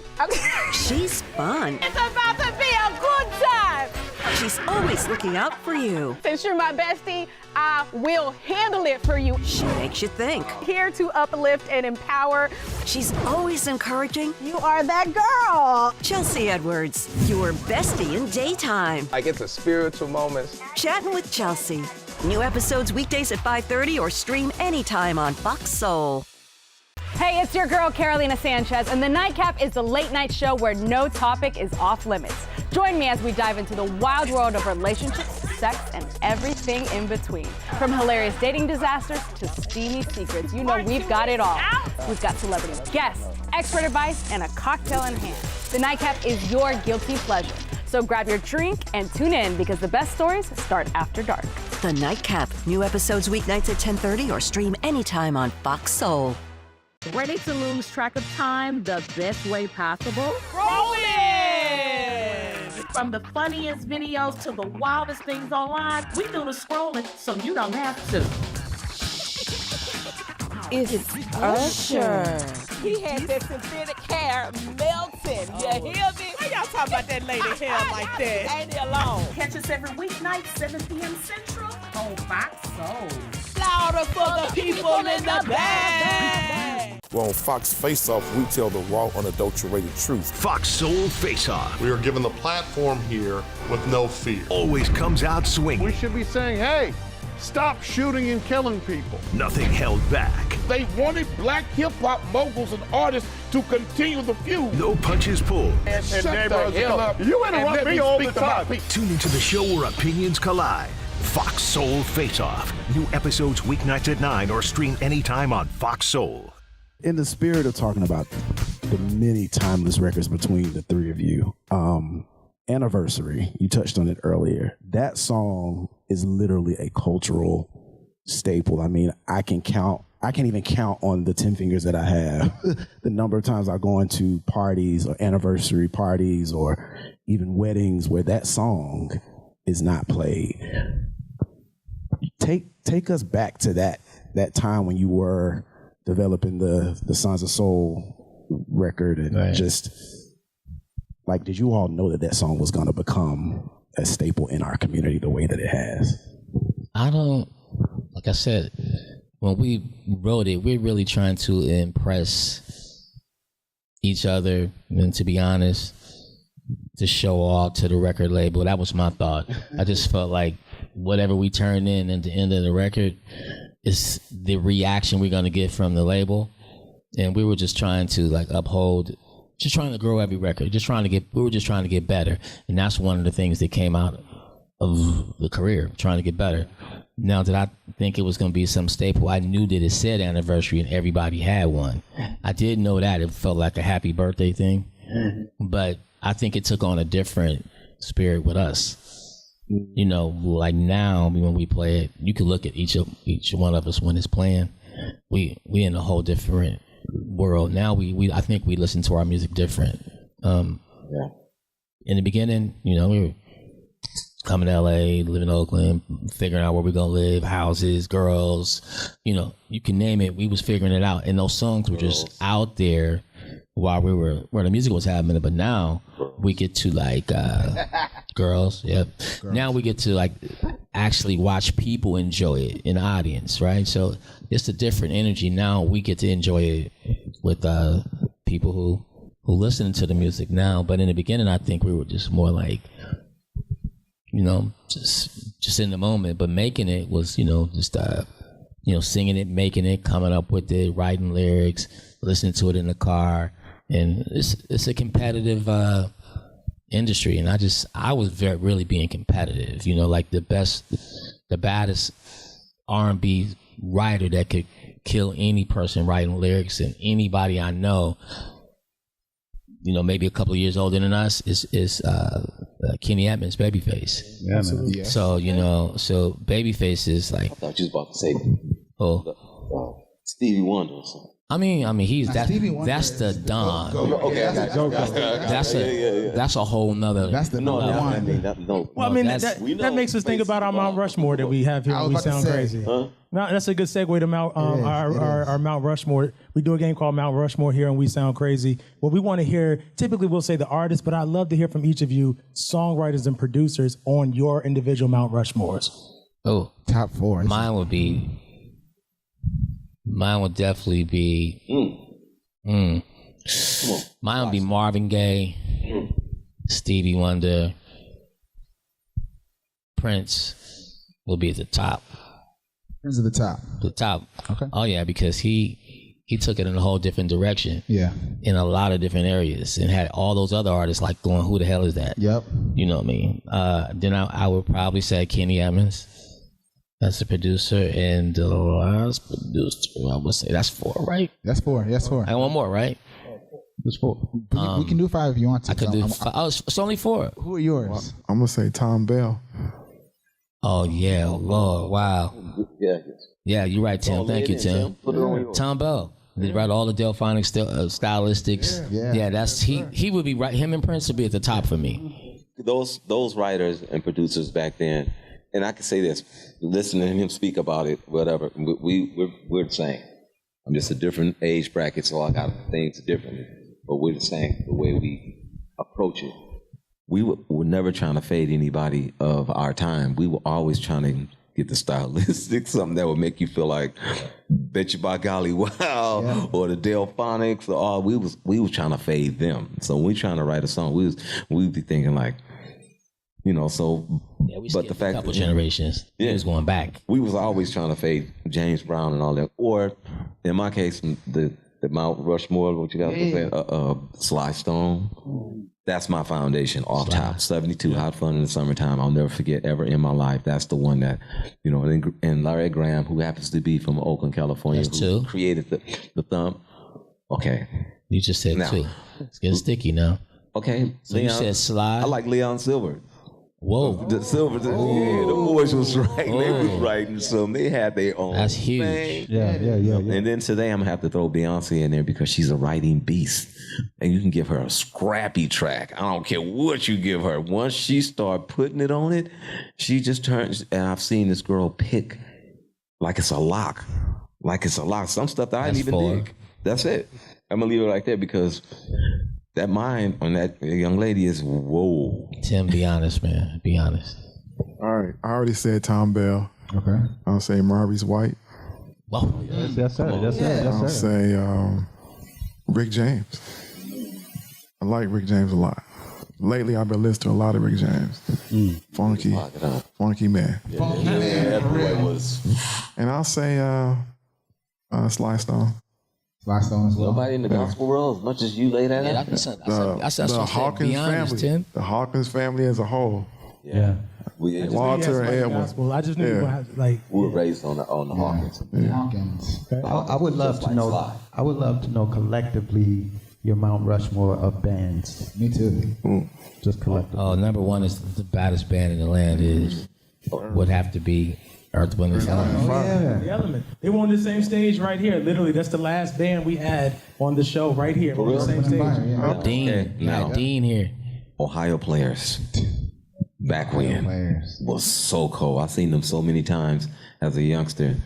She's fun. It's about to be a good time. She's always looking out for you. Since you're my bestie, I will handle it for you. She makes you think. Here to uplift and empower. She's always encouraging. You are that girl. Chelsea Edwards, your bestie in daytime. Like it's a spiritual moment. Chatting with Chelsea. New episodes weekdays at 5:30 or stream anytime on Fox Soul. Hey, it's your girl, Carolina Sanchez, and The Nightcap is the late night show where no topic is off limits. Join me as we dive into the wild world of relationships, sex, and everything in between. From hilarious dating disasters to steamy secrets, you know we've got it all. We've got celebrity guests, expert advice, and a cocktail in hand. The Nightcap is your guilty pleasure. So grab your drink and tune in because the best stories start after dark. The Nightcap. New episodes weeknights at 10:30 or stream anytime on Fox Soul. Ready to lose track of time the best way possible? Rolling! From the funniest videos to the wildest things online, we do the scrolling so you don't have to. It's Usher. He had that synthetic hair melting. You hear me? Why y'all talking about that lady hair like that? Ain't he alone? Catch us every weeknight, 7 p.m. Central on Fox Soul. Louder for the people in the back. Well, on Fox Face Off, we tell the raw, unadulterated truth. Fox Soul Face Off. We are given the platform here with no fear. Always comes out swinging. We should be saying, hey, stop shooting and killing people. Nothing held back. They wanted black hip-hop moguls and artists to continue the feud. No punches pulled. And Shut neighborhoods the hell come up. up. You interrupt and let me all the speak to my time. people. Tune into the show where opinions collide. Fox Soul Face Off. New episodes weeknights at 9 or stream anytime on Fox Soul. In the spirit of talking about the many timeless records between the three of you, Anniversary, you touched on it earlier. That song is literally a cultural staple. I mean, I can't even count on the 10 fingers that I have the number of times I go into parties or anniversary parties or even weddings where that song is not played. Take us back to that time when you were developing the Sons of Soul record and right. Just like, did you all know that song was going to become a staple in our community the way that it has? Like I said, when we wrote it, we're really trying to impress each other, and to be honest, to show off to the record label. That was my thought. I just felt like whatever we turned in at the end of the record is the reaction we're going to get from the label. And we were just trying to just trying to grow every record, we were just trying to get better. And that's one of the things that came out of the career, trying to get better. Now, did I think it was going to be some staple? I knew that it said Anniversary and everybody had one. I did know that. It felt like a happy birthday thing. But I think it took on a different spirit with us. You know, like now when we play it, you can look at each one of us when it's playing. We in a whole different world. Now I think we listen to our music different. In the beginning, you know, we were coming to LA, living in Oakland, figuring out where we're gonna live, houses, girls, you know, you can name it. We was figuring it out, and those songs were just out there while we were where the music was happening. But now we get to like girls. Now we get to like actually watch people enjoy it in the audience, right? So it's a different energy. Now we get to enjoy it with people who listen to the music now. But in the beginning, I think we were just more like, you know, just in the moment. But making it was, you know, just singing it, making it, coming up with it, writing lyrics, listening to it in the car, and it's a competitive industry, and I was really being competitive. Like the baddest R&B writer that could kill any person writing lyrics, and anybody I know, maybe a couple of years older than us, is Kenny Edmonds, Babyface. Yeah, man. Yeah. So so Babyface is like. I thought you was about to say, Stevie Wonder or something. I mean, he's that's the Don. Okay, I got you. That's a whole nother. That's the No. Well, I mean, that makes us think about our Mount Rushmore that we have here. We sound crazy. Huh? Now, that's a good segue to our Mount Rushmore. We do a game called Mount Rushmore here, and we sound crazy. Well, we want to hear. Typically, we'll say the artist, but I'd love to hear from each of you, songwriters and producers, on your individual Mount Rushmores. Oh, top 4. Mine would definitely be. Mine would be Marvin Gaye, Stevie Wonder, Prince will be at the top. Prince at the top. The top. Okay. Oh yeah, because he took it in a whole different direction. Yeah. In a lot of different areas, and had all those other artists like going, "Who the hell is that?" Yep. You know what I mean? Then I would probably say Kenny Edmonds. That's the producer, and the last producer, I would say that's 4, right? That's 4. That's 4. And one more, right? That's 4. We can do 5 if you want to. I could do 5. Oh, it's only 4. Who are yours? Well, I'm gonna say Tom Bell. Oh yeah, Lord, wow. Yeah, you're right, Tim. Thank you, Tim. Tom Bell. They write all the Delphonic stylistics. Yeah, that's he would be right. Him and Prince would be at the top for me. Those writers and producers back then. And I can say this, listening to him speak about it, whatever, we're the same. I'm just a different age bracket, so I got things differently. But we're the same, the way we approach it. We were never trying to fade anybody of our time. We were always trying to get the stylistic, something that would make you feel like, bet you by golly, wow, or the Delphonics, or all. We was trying to fade them. So when we trying to write a song, we'd be thinking like, so. Yeah, but the fact a couple generations, it was going back. We was always trying to fade James Brown and all that, or in my case, the Mount Rushmore, what you guys were saying, Sly Stone. That's my foundation off top. 72, Hot Fun in the Summertime. I'll never forget ever in my life. That's the one that, and Larry Graham, who happens to be from Oakland, California, who created the thumb. Okay. You just said 2. It's getting sticky now. Okay. So Leon, you said Sly. I like Leon Silver. Whoa. The Silver, the boys was writing. They was writing some. They had their own That's huge. thing. Yeah. And then today I'm going to have to throw Beyonce in there because she's a writing beast. And you can give her a scrappy track. I don't care what you give her. Once she start putting it on it, she just turns. And I've seen this girl pick like it's a lock. Some stuff that I didn't even dig. That's it. I'm going to leave it like that because that mind on that young lady is whoa. Tim, be honest, man. Be honest. All right. I already said Tom Bell. Okay. I'll say Maurice White. Whoa. Yes, sir. I'll say Rick James. I like Rick James a lot. Lately, I've been listening to a lot of Rick James. Funky man. And I'll say Sly Stone. Sly Stone as well. Nobody in the gospel world, as much as you lay that out. The Hawkins family. The Hawkins family as a whole. Yeah. Walter and Edwin. I just knew you were gonna have, like. We were raised on the Hawkins. Hawkins. Okay. I would love to know. I would love to know collectively your Mount Rushmore of bands. Me too. Just collectively. Oh, number 1 is the baddest band in the land would have to be Earth, Wind, and Fire. The Element. They were on the same stage right here. Literally, that's the last band we had on the show right here. On the same stage. Dean here. Ohio Players. Back when was so cold. I've seen them so many times as a youngster.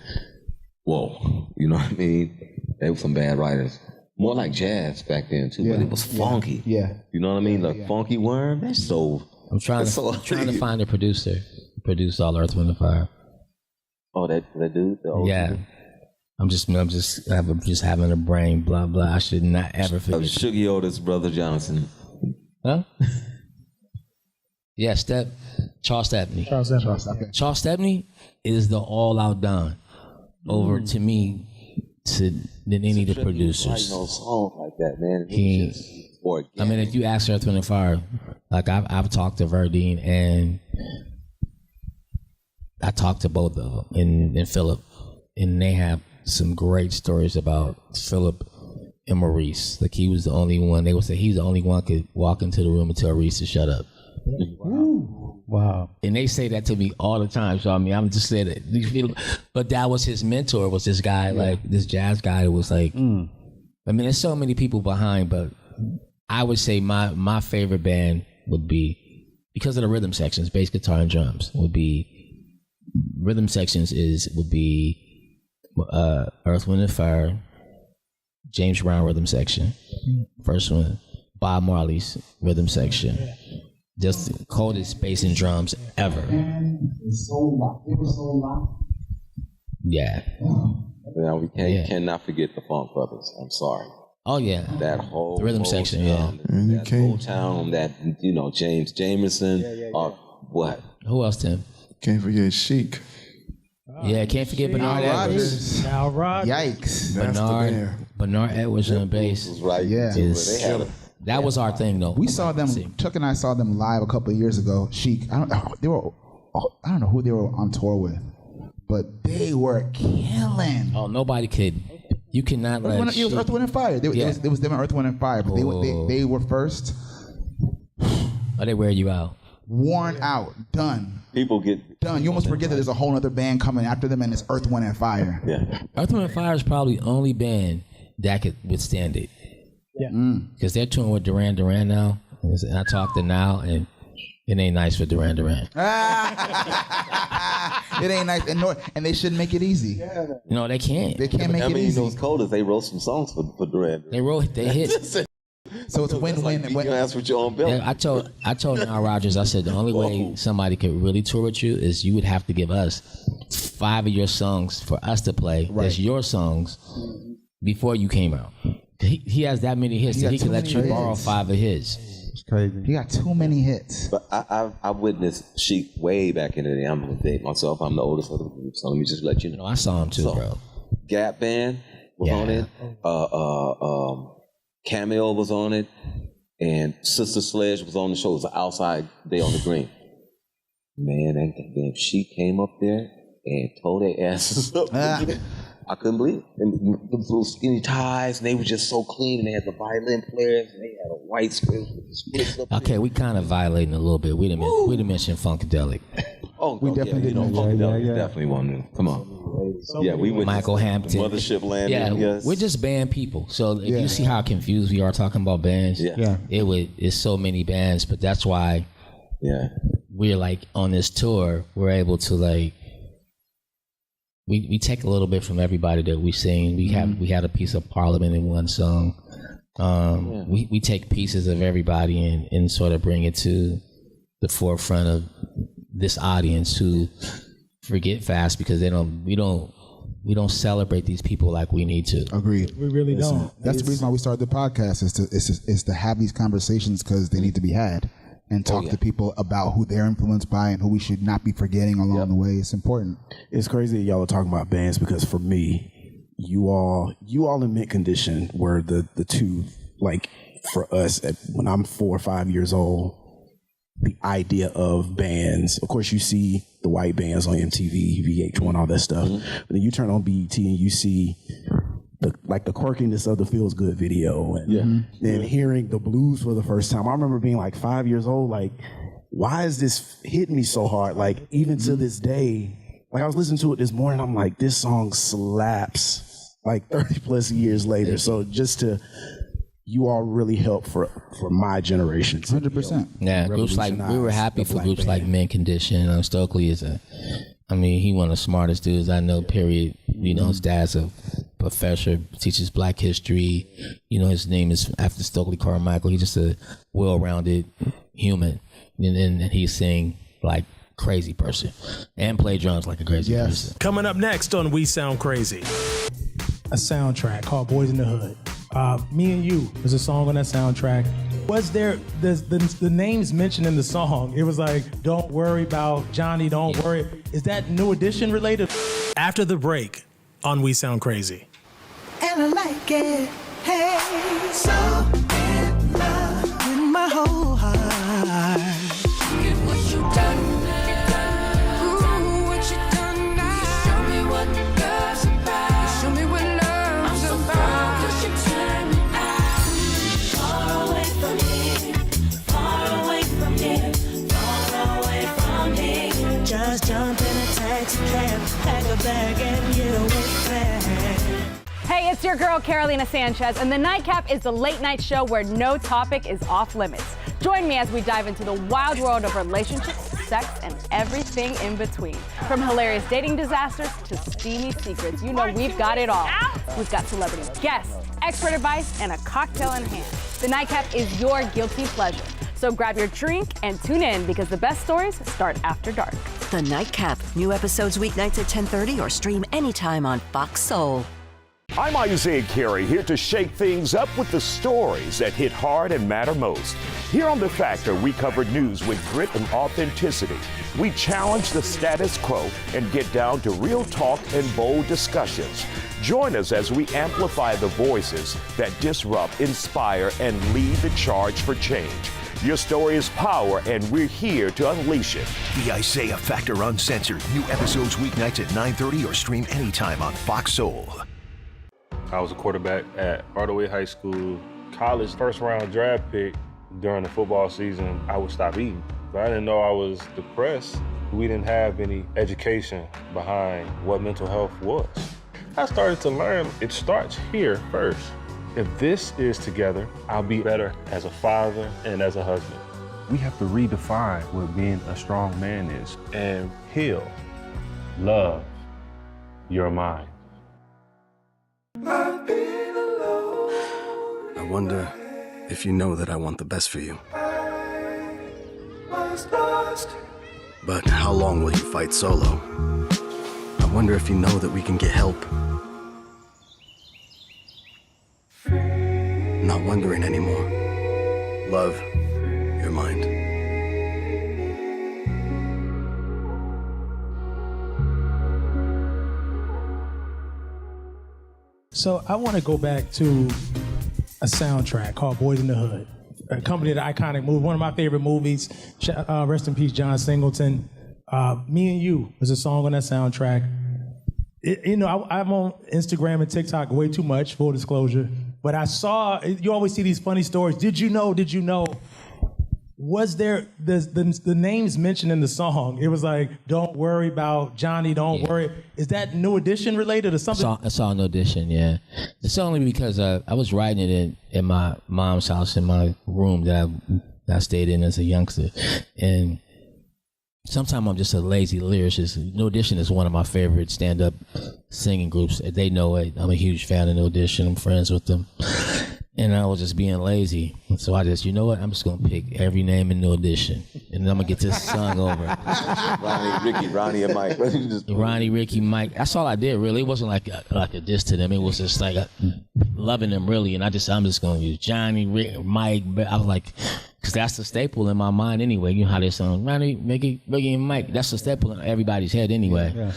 Whoa, you know what I mean? They were some bad writers. More like jazz back then too, but it was funky. Yeah. You know what I mean? Like Funky Worm. That's so. I'm trying to find a producer to produce all Earth, Wind, and Fire. Oh, that dude. Yeah. Dude. I'm just having a brain. Blah blah. I should not ever forget. Shuggy Otis, Brother Johnson. Huh? Yeah, Charles Stepney. Charles Stepney is the all-out Don. over to me than any of the producers. No songs like that, man. I mean, if you ask Earth, Wind & Fire, like I've talked to Verdine and I talked to both of them and Philip, and they have some great stories about Philip and Maurice. Like he was the only one. They would say he's the only one could walk into the room and tell Reese to shut up. Wow. And they say that to me all the time. So I mean, I'm just saying that. But that was his mentor. Was this guy like this jazz guy who was like? I mean, there's so many people behind, but I would say my favorite band would be, because of the rhythm sections, bass guitar and drums, would be rhythm sections would be Earth, Wind & Fire, James Brown rhythm section, first one, Bob Marley's rhythm section. Just the coldest bass and drums ever. Yeah. Now we cannot forget the Funk Brothers. I'm sorry. Oh yeah. That whole the rhythm section, that whole town, that James Jamerson, or what? Who else, Tim? Can't forget Chic. Yeah, can't forget Bernard Edwards. Now Rogers. Yikes. Bernard Edwards on bass. Was right. Yeah. That was our thing, though. We saw them. Chuck and I saw them live a couple of years ago. Chic. I don't know who they were on tour with, but they were killing. Oh, nobody could. You cannot let. It was Earth, Wind & Fire. It was them and Earth, Wind & Fire. But they were first. Oh, they wear you out. Worn out. Done. People get done. You almost forget that there's a whole other band coming after them, and it's Earth, Wind & Fire. Yeah. Earth, Wind & Fire is probably the only band that could withstand it. Yeah. Because they're touring with Duran Duran now. And I talked to Now, and it ain't nice for Duran Duran. It ain't nice, and they shouldn't make it easy. No, they can't. They can't make it easy. Those Coldest, they wrote some songs for Duran. They hit. So it's win-win. You can ask with your own bill. Yeah, I told Nile Rodgers, I said the only way somebody could really tour with you is you would have to give us 5 of your songs for us to play. Right. That's your songs before you came out. He has that many hits that he could let you borrow 5 of his. It's crazy. He got too many hits. But I witnessed Chic way back in the day. I'm gonna date myself. I'm the oldest of the group, so let me just let you know. I saw him too, bro. Gap Band was on it. Cameo was on it, and Sister Sledge was on the show. It was an outside day on the green. Man, and she came up there and tore their asses up. I couldn't believe it. And the little skinny ties, and they were just so clean, and they had the violin players, and they had a white script with the splits up. Okay, we kind of violating a little bit. We didn't mention Funkadelic. We definitely didn't. Funkadelic definitely one. Come on. We went Michael Hampton. Mothership Landing. Yeah, we're just band people. So if you see how confused we are talking about bands, it's so many bands, but that's why we're like on this tour, we're able to like we take a little bit from everybody that we sing. We had a piece of Parliament in one song. We take pieces of everybody and sort of bring it to the forefront of this audience who forget fast because we don't celebrate these people like we need to. Agreed. We really don't. That's the reason why we started the podcast is to have these conversations because they need to be had and talk to people about who they're influenced by and who we should not be forgetting along the way. It's important. It's crazy that y'all are talking about bands because for me, you all in Mint Condition were the two, like for us when I'm 4 or 5 years old, the idea of bands. Of course, you see the white bands on MTV, VH1, all that stuff. But then you turn on BET and you see the quirkiness of the Feels Good video, and then hearing the blues for the first time. I remember being like 5 years old, like, why is this hitting me so hard? Like, even to this day, like I was listening to it this morning, I'm like, this song slaps like 30 plus years later. So just to you all really helped for my generation. 100%. Yeah, groups like we were happy for groups like Mint Condition. Stokely is he one of the smartest dudes I know. Period. You know, his dad's a professor, teaches Black history. You know, his name is after Stokely Carmichael. He's just a well-rounded human, and he sing like crazy person and play drums like a crazy person. Coming up next on We Sound Crazy, a soundtrack called Boys in the Hood. Me and You was a song on that soundtrack. Was there the names mentioned in the song? It was like, don't worry about Johnny, don't worry. Is that New Edition related? After the break on We Sound Crazy. And I like it. Hey, so in love with my whole heart. Get what you done now. Ooh, what you done now. You show me what love's about. You show me what love's about. 'Cause you turn me out. Far away from here. Far away from here. Far away from here. Just jump in a taxi cab, pack a bag and get away fast. Hey, it's your girl, Carolina Sanchez, and The Nightcap is the late night show where no topic is off limits. Join me as we dive into the wild world of relationships, sex, and everything in between. From hilarious dating disasters to steamy secrets, you know we've got it all. We've got celebrity guests, expert advice, and a cocktail in hand. The Nightcap is your guilty pleasure. So grab your drink and tune in because the best stories start after dark. The Nightcap. New episodes weeknights at 10:30 or stream anytime on Fox Soul. I'm Isaiah Carey, here to shake things up with the stories that hit hard and matter most. Here on The Factor, we cover news with grit and authenticity. We challenge the status quo and get down to real talk and bold discussions. Join us as we amplify the voices that disrupt, inspire, and lead the charge for change. Your story is power, and we're here to unleash it. The Isaiah Factor Uncensored. New episodes weeknights at 9:30 or stream anytime on Fox Soul. I was a quarterback at Hardaway High School. College first-round draft pick. During the football season, I would stop eating. But I didn't know I was depressed. We didn't have any education behind what mental health was. I started to learn it starts here first. If this is together, I'll be better as a father and as a husband. We have to redefine what being a strong man is and heal, love your mind. I wonder if you know that I want the best for you. But how long will you fight solo? I wonder if you know that we can get help. Not wondering anymore. Love your mind. So I want to go back to a soundtrack called Boys in the Hood, accompanied the iconic movie, one of my favorite movies. Rest in peace, John Singleton. Me and You was a song on that soundtrack. I'm on Instagram and TikTok way too much, full disclosure. But I saw, you always see these funny stories. Did you know? Was there the names mentioned in the song? It was like, don't worry about Johnny, don't worry. Is that New Edition related or something? I saw New Edition, yeah. It's only because I was writing it in my mom's house in my room that I stayed in as a youngster. And sometimes I'm just a lazy lyricist. New Edition is one of my favorite stand-up singing groups. They know it. I'm a huge fan of New Edition. I'm friends with them. And I was just being lazy. So I just, you know what? I'm just going to pick every name in New Edition. And then I'm going to get this song over. Ronnie, and Mike. Ronnie, Ricky, Mike. That's all I did, really. It wasn't like a diss to them. It was just like loving them, really. And I'm just going to use Johnny, Rick, Mike. But I was like, because that's the staple in my mind anyway. You know how they sound, Ronnie, Ricky, and Mike. That's the staple in everybody's head anyway. Yeah.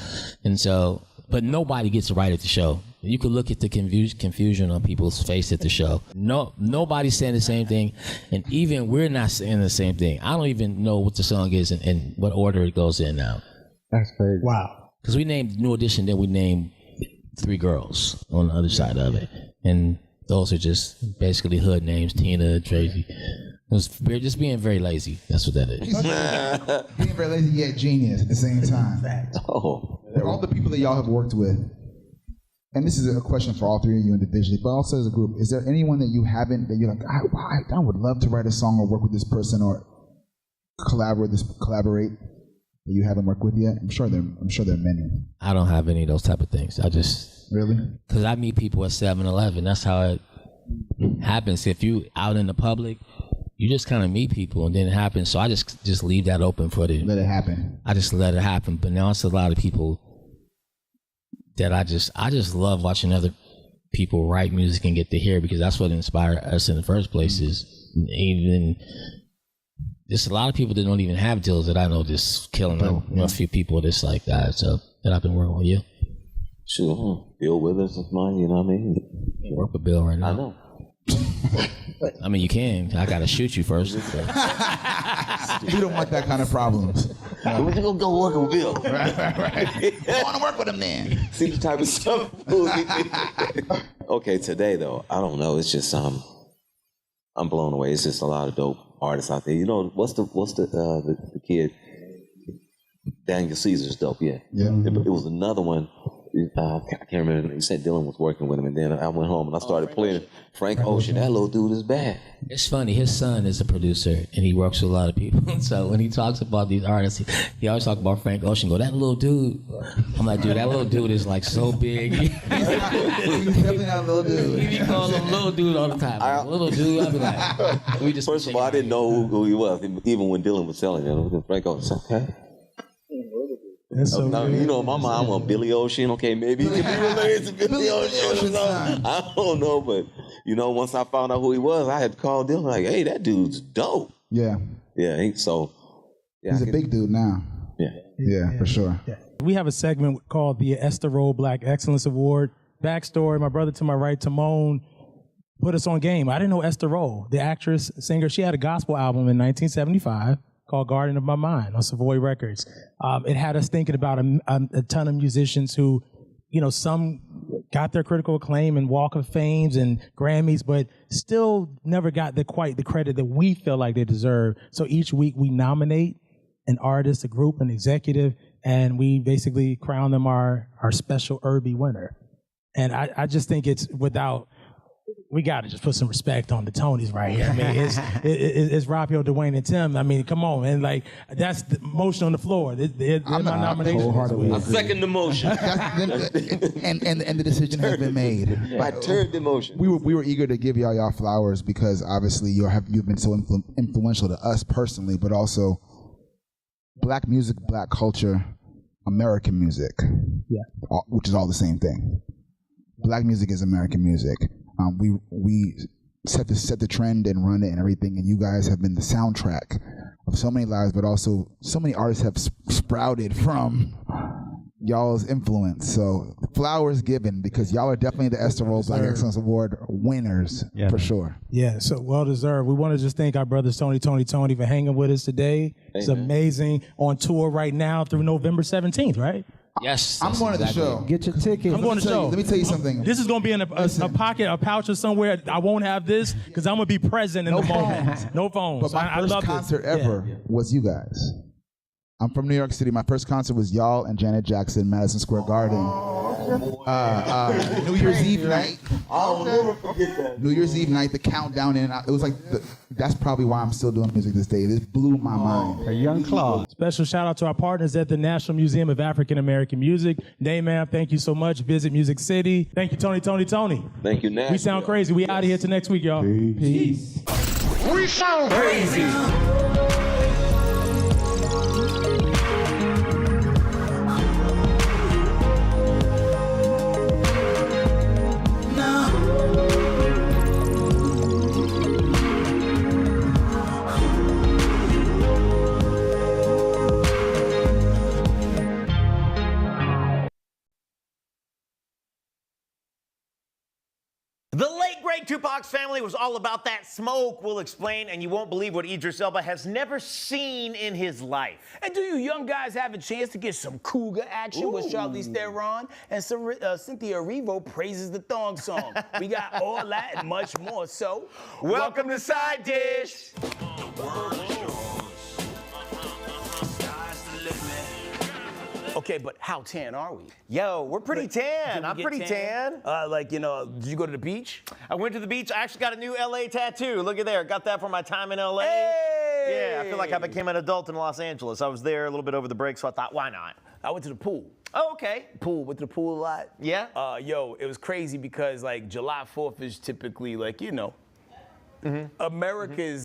And so, but nobody gets it right at the show. You could look at the confusion on people's face at the show. No, nobody's saying the same thing, and even we're not saying the same thing. I don't even know what the song is and what order it goes in now. That's crazy. Wow. Because we named New Edition, then we named 3 girls on the other side of it, and those are just basically hood names: Tina, Tracy. We're just being very lazy. That's what that is. Being very lazy yet genius at the same time. Oh. All the people that y'all have worked with. And this is a question for all 3 of you individually, but also as a group. Is there anyone that you haven't, that you're like, I would love to write a song or work with this person or collaborate that you haven't worked with yet? I'm sure there are many. I don't have any of those type of things. I just really, because I meet people at 7-Eleven. That's how it happens. If you out in the public, you just kind of meet people and then it happens. So I just leave that open for the. Let it happen. I just let it happen. But now it's a lot of people that I just love watching other people write music and get to hear, because that's what inspired us in the first place. Is even just a lot of people that don't even have deals that I know just killing them. A few people just like that. So that I've been working with you. Sure, Bill Withers is mine, you know what I mean? You work with Bill right now. I know. I mean, you can. I gotta shoot you first. We don't want that kind of problems. We're gonna go work with Bill. Right. I want to work with him then. See the type of stuff. Okay, today though, I don't know. It's just I'm blown away. It's just a lot of dope artists out there. You know, what's the kid? Daniel Caesar's dope. Yeah. It was another one. I can't remember. He said Dylan was working with him, and then I went home and I started playing Frank Ocean. That little dude is bad. It's funny. His son is a producer, and he works with a lot of people. So when he talks about these artists, he always talks about Frank Ocean. Go, that little dude. I'm like, dude, that little dude is like so big. He's definitely not a little dude. He calls him little dude all the time. Little dude. I'd be like, we just. First of all, I didn't know who he was, even when Dylan was telling him. Frank Ocean. Okay. That's so now, you know, my mom on Billy Ocean. Okay, maybe he could be related to Billy Ocean. I don't know, but you know, once I found out who he was, I had to call Dylan like, "Hey, that dude's dope." Yeah. He's a big dude now. Yeah, for sure. Yeah. We have a segment called the Esther Roll Black Excellence Award. Backstory: my brother to my right, Timon, put us on game. I didn't know Esther Roll, the actress, singer. She had a gospel album in 1975. Called Garden of My Mind on Savoy Records. It had us thinking about a ton of musicians who, you know, some got their critical acclaim and Walk of Fames and Grammys, but still never got quite the credit that we feel like they deserve. So each week we nominate an artist, a group, an executive, and we basically crown them our special Irby winner. And I just think we got to just put some respect on the Tonys right here. I mean, it's Raphael, Dwayne, and Tim. I mean, come on, man. Like, that's the motion on the floor. They're my nomination. I second the motion. and the decision has been made. I turned the motion. We were eager to give y'all flowers because obviously you've been so influential to us personally, but also black music, black culture, American music. Yeah. Which is all the same thing. Black music is American music. We set the trend and run it and everything, and you guys have been the soundtrack of so many lives, but also so many artists have sprouted from y'all's influence. So flowers given, because y'all are definitely the Esther Roll Black Excellence Award winners for sure. Yeah, so well deserved. We want to just thank our brothers Toni for hanging with us today. It's amazing. On tour right now through November 17th, right? Yes. I'm going to the show. Get your tickets. I'm going to the show. Let me tell you something. This is going to be in a pocket, a pouch or somewhere. I won't have this because I'm going to be present in the moment. No phones. But my first concert ever was you guys. I'm from New York City. My first concert was y'all and Janet Jackson, Madison Square Garden. New Year's Eve night. I'll never forget that. New Year's Eve night, the countdown in. It was like, that's probably why I'm still doing music this day. This blew my mind. A young Claude. Special shout out to our partners at the National Museum of African American Music. Dayman, thank you so much. Visit Music City. Thank you, Toni. Thank you, Nashville. We sound crazy. We out of here till next week, y'all. Peace. We sound crazy. The late, great Tupac's family was all about that smoke, we'll explain, and you won't believe what Idris Elba has never seen in his life. And do you young guys have a chance to get some cougar action with Charlize Theron? And Cynthia Erivo praises the thong song. We got all that and much more, so welcome to Side Dish. Okay, but how tan are we? Yo, we're pretty tan. I'm pretty tan. Like, you know, did you go to the beach? I went to the beach. I actually got a new LA tattoo. Look at there. Got that for my time in LA. Hey! Yeah, I feel like I became an adult in Los Angeles. I was there a little bit over the break, so I thought, why not? I went to the pool. Oh, okay. Went to the pool a lot. Yeah? Yo, it was crazy because, like, July 4th is typically, like, you know, America's